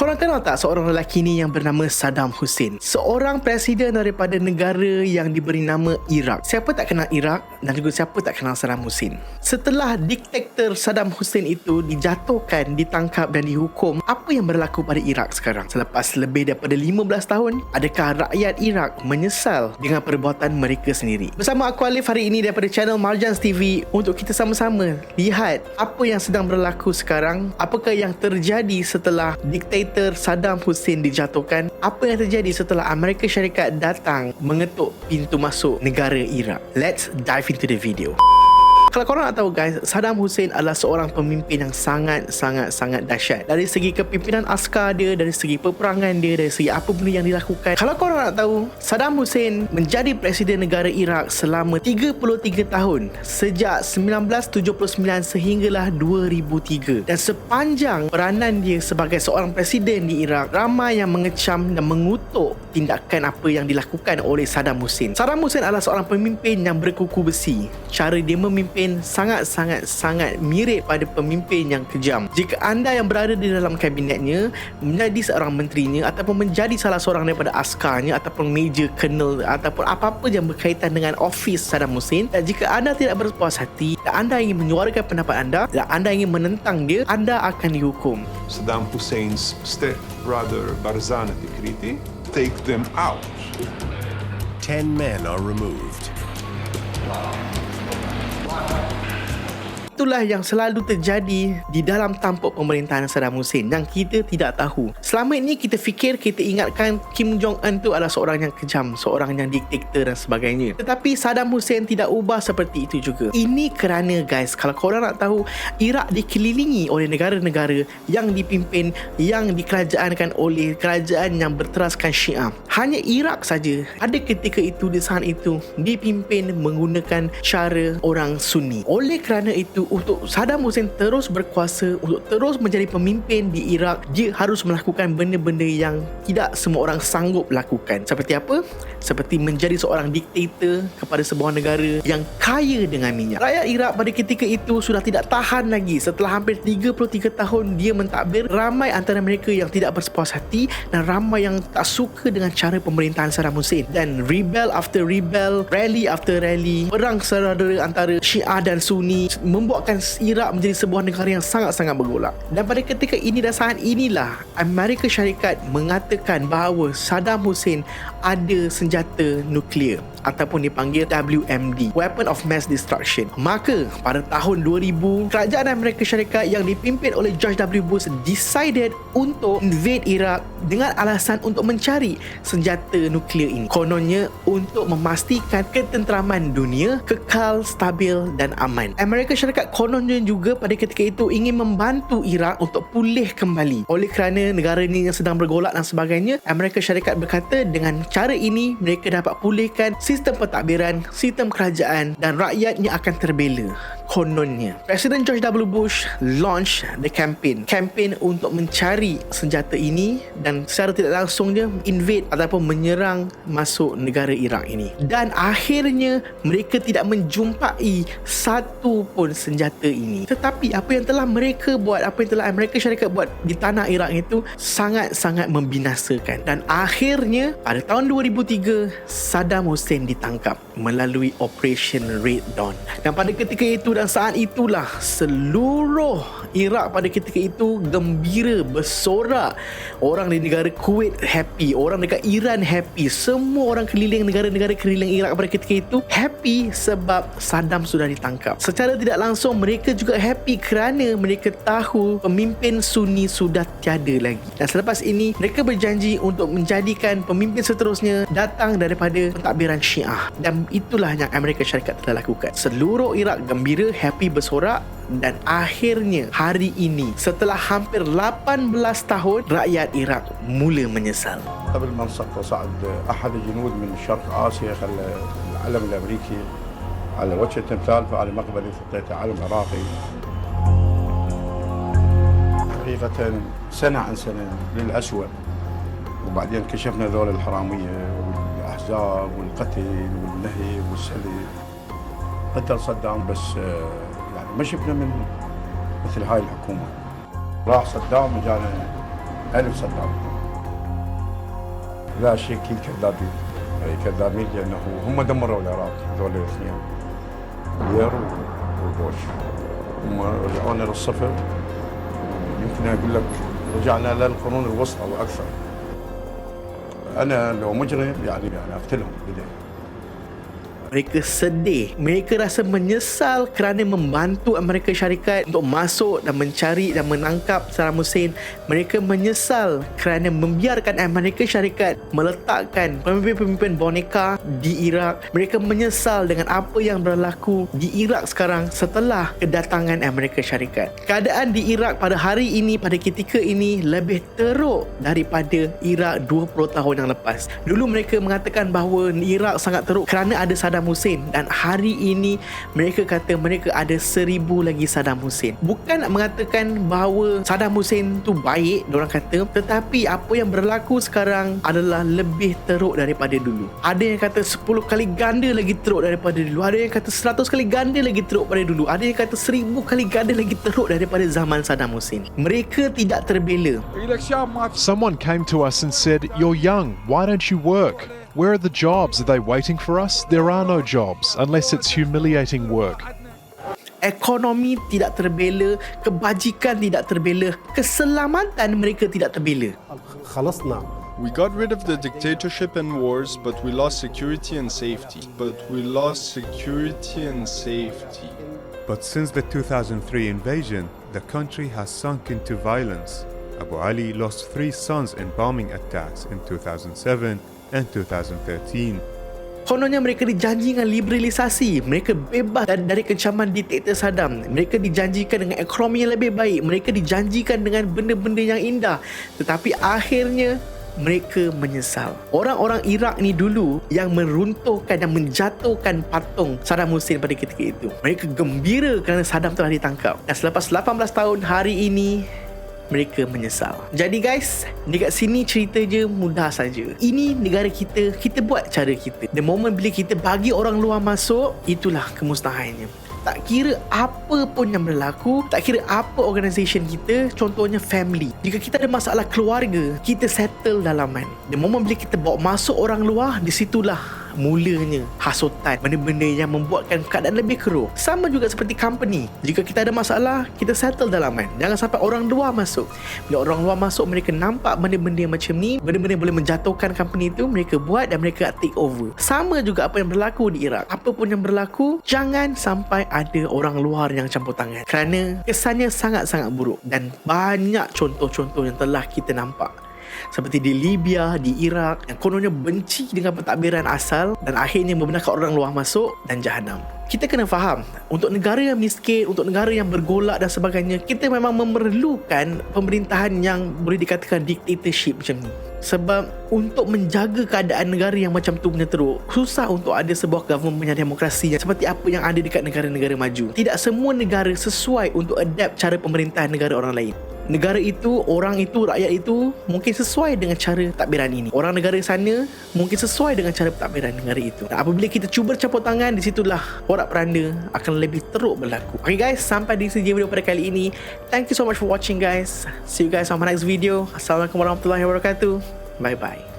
Korang kenal tak seorang lelaki ni yang bernama Saddam Hussein? Seorang presiden daripada negara yang diberi nama Iraq. Siapa tak kenal Iraq dan juga siapa tak kenal Saddam Hussein? Setelah diktator Saddam Hussein itu dijatuhkan, ditangkap dan dihukum, apa yang berlaku pada Iraq sekarang? Selepas lebih daripada 15 tahun, adakah rakyat Iraq menyesal dengan perbuatan mereka sendiri? Bersama aku Alif hari ini daripada channel Marjans TV untuk kita sama-sama lihat apa yang sedang berlaku sekarang, apakah yang terjadi setelah diktator Saddam Hussein dijatuhkan, apa yang terjadi setelah Amerika Syarikat datang mengetuk pintu masuk negara Iraq. Let's dive into the video. Kalau korang nak tahu guys, Saddam Hussein adalah seorang pemimpin yang sangat dahsyat. Dari segi kepimpinan askar dia, dari segi peperangan dia, dari segi apa benda yang dilakukan. Kalau korang nak tahu, Saddam Hussein menjadi presiden negara Iraq selama 33 tahun, sejak 1979 sehinggalah 2003. Dan sepanjang peranan dia sebagai seorang presiden di Iraq, ramai yang mengecam dan mengutuk tindakan apa yang dilakukan oleh Saddam Hussein. Saddam Hussein adalah seorang pemimpin yang berkuku besi. Cara dia memimpin sangat mirip pada pemimpin yang kejam. Jika anda yang berada di dalam kabinetnya, menjadi seorang menterinya, ataupun menjadi salah seorang daripada askarnya, ataupun major colonel, ataupun apa-apa yang berkaitan dengan ofis Saddam Hussein, dan jika anda tidak berpuas hati dan anda ingin menyuarakan pendapat anda dan anda ingin menentang dia, anda akan dihukum. Saddam Hussein's stepbrother Barzani Tikriti, take them out. 10 men are removed. Itulah yang selalu terjadi di dalam tampuk pemerintahan Saddam Hussein yang kita tidak tahu. Selama ini kita fikir, kita ingatkan Kim Jong-un tu adalah seorang yang kejam, seorang yang diktator dan sebagainya. Tetapi Saddam Hussein tidak ubah seperti itu juga. Ini kerana guys, kalau korang nak tahu, Iraq dikelilingi oleh negara-negara yang dipimpin, yang dikerajaankan oleh kerajaan yang berteraskan Syiah. Hanya Iraq saja ada ketika itu, di saat itu, dipimpin menggunakan cara orang Sunni. Oleh kerana itu, untuk Saddam Hussein terus berkuasa, untuk terus menjadi pemimpin di Iraq, dia harus melakukan benda-benda yang tidak semua orang sanggup lakukan. Seperti apa? Seperti menjadi seorang diktator kepada sebuah negara yang kaya dengan minyak. Rakyat Iraq pada ketika itu sudah tidak tahan lagi. Setelah hampir 33 tahun dia mentadbir, ramai antara mereka yang tidak berpuas hati dan ramai yang tak suka dengan cara pemerintahan Saddam Hussein. Dan rebel after rebel, rally after rally, perang saudara antara Syiah dan Sunni membuatkan Iraq menjadi sebuah negara yang sangat-sangat bergolak. Dan pada ketika ini dan saat inilah Amerika Syarikat mengatakan bahawa Saddam Hussein ada senjata nuklear ataupun dipanggil WMD, Weapon of Mass Destruction. Maka pada tahun 2000, kerajaan Amerika Syarikat yang dipimpin oleh George W. Bush decided untuk invade Iraq dengan alasan untuk mencari senjata nuklear ini. Kononnya untuk memastikan ketenteraman dunia kekal, stabil dan aman. Amerika Syarikat kononnya juga pada ketika itu ingin membantu Iraq untuk pulih kembali. Oleh kerana negara ini yang sedang bergolak dan sebagainya, Amerika Syarikat berkata dengan cara ini mereka dapat pulihkan sistem pentadbiran, sistem kerajaan dan rakyatnya akan terbela. Kononnya Presiden George W. Bush launch the campaign untuk mencari senjata ini dan secara tidak langsung dia invade ataupun menyerang masuk negara Iraq ini. Dan akhirnya mereka tidak menjumpai satu pun senjata ini. Tetapi apa yang telah mereka buat, apa yang telah Amerika Syarikat buat di tanah Iraq itu sangat-sangat membinasakan. Dan akhirnya pada tahun 2003 Saddam Hussein ditangkap melalui Operation Red Dawn. Dan pada ketika itu dan saat itulah seluruh Iraq pada ketika itu gembira, bersorak. Orang di negara Kuwait happy, orang dekat Iran happy, semua orang keliling negara-negara keliling Iraq pada ketika itu happy sebab Saddam sudah ditangkap. Secara tidak langsung mereka juga happy kerana mereka tahu pemimpin Sunni sudah tiada lagi. Dan selepas ini mereka berjanji untuk menjadikan pemimpin seterusnya datang daripada pentadbiran Syiah. Dan itulah yang Amerika Syarikat telah lakukan. Seluruh Iraq gembira, happy, bersorak. Dan akhirnya hari ini setelah hampir 18 tahun rakyat Iraq mula menyesal. قبل ما انصف صعد احد الجنود من شرق اسيا خلى العلم الامريكي على وجه التمثال فعلى مقبره حطيته علم عراقي. حقيقه سنه عن سنه للاسوء. وبعدين كشفنا ذول الحراميه والاحزاب والقتل والنهي والسلب. قتل صدام بس يعني ما شفنا من مثل هاي الحكومة. راح صدام وجانا ألف صدام. لا شيء أكيد كذابين، كذابين لأنه هم دمروا العراق هذول الاثنين، بلير وبوش. هم رجعونا للصفر، يمكن أقول لك رجعنا للقرون الوسطى وأكثر. أنا لو مجرم يعني أقتلهم بدي. Mereka sedih. Mereka rasa menyesal kerana membantu Amerika Syarikat untuk masuk dan mencari dan menangkap Saddam Hussein. Mereka menyesal kerana membiarkan Amerika Syarikat meletakkan pemimpin-pemimpin boneka di Iraq. Mereka menyesal dengan apa yang berlaku di Iraq sekarang setelah kedatangan Amerika Syarikat. Keadaan di Iraq pada hari ini, pada ketika ini lebih teruk daripada Iraq 20 tahun yang lepas. Dulu mereka mengatakan bahawa Iraq sangat teruk kerana ada Saddam Hussein, dan hari ini mereka kata mereka ada 1000 lagi Saddam Hussein. Bukan nak mengatakan bahawa Saddam Hussein tu baik, diorang kata, tetapi apa yang berlaku sekarang adalah lebih teruk daripada dulu. Ada yang kata 10 kali ganda lagi teruk daripada dulu, ada yang kata 100 kali ganda lagi teruk daripada dulu, ada yang kata 1000 kali ganda lagi teruk daripada zaman Saddam Hussein. Mereka tidak terbela. Someone came to us and said, "You're young, why don't you work? Where are the jobs? Are they waiting for us?" There are no jobs unless it's humiliating work. Ekonomi tidak terbela, kebajikan tidak terbela, keselamatan mereka tidak terbela. We got rid of the dictatorship and wars, but we lost security and safety. But since the 2003 invasion, the country has sunk into violence. Abu Ali lost 3 sons in bombing attacks in 2007 and 2013. Kononnya mereka dijanji dengan liberalisasi, mereka bebas dari kencaman diktator Saddam, mereka dijanjikan dengan ekonomi yang lebih baik, mereka dijanjikan dengan benda-benda yang indah, tetapi akhirnya mereka menyesal. Orang-orang Iraq ni dulu yang meruntuhkan dan menjatuhkan patung Saddam Hussein pada ketika itu, mereka gembira kerana Saddam telah ditangkap, dan selepas 18 tahun hari ini mereka menyesal. Jadi guys, dekat sini cerita je mudah saja. Ini negara kita, kita buat cara kita. The moment bila kita bagi orang luar masuk, itulah kemustahilannya. Tak kira apa pun yang berlaku, tak kira apa organisation kita, contohnya family. Jika kita ada masalah keluarga, kita settle dalaman. The moment bila kita bawa masuk orang luar, di situlah mulanya hasutan, benda-benda yang membuatkan keadaan lebih keruh. Sama juga seperti company. Jika kita ada masalah, kita settle dalaman. Jangan sampai orang luar masuk. Bila orang luar masuk, mereka nampak benda-benda macam ni, benda-benda yang boleh menjatuhkan company itu, mereka buat dan mereka take over. Sama juga apa yang berlaku di Iraq. Apa pun yang berlaku, jangan sampai ada orang luar yang campur tangan, kerana kesannya sangat-sangat buruk. Dan banyak contoh-contoh yang telah kita nampak, seperti di Libya, di Iraq, yang kononnya benci dengan pentadbiran asal dan akhirnya membenarkan orang luar masuk dan jahanam. Kita kena faham, untuk negara yang miskin, untuk negara yang bergolak dan sebagainya, kita memang memerlukan pemerintahan yang boleh dikatakan dictatorship macam ni. Sebab untuk menjaga keadaan negara yang macam tu punya teruk, susah untuk ada sebuah government yang demokrasi yang seperti apa yang ada dekat negara-negara maju. Tidak semua negara sesuai untuk adapt cara pemerintahan negara orang lain. Negara itu, orang itu, rakyat itu mungkin sesuai dengan cara takbiran ini. Orang negara sana mungkin sesuai dengan cara takbiran negara itu. Dan apabila kita cuba campur tangan, di situlah porak-peranda akan lebih teruk berlaku. Okay guys, sampai di sini video pada kali ini. Thank you so much for watching guys. See you guys on my next video. Assalamualaikum warahmatullahi wabarakatuh. Bye bye.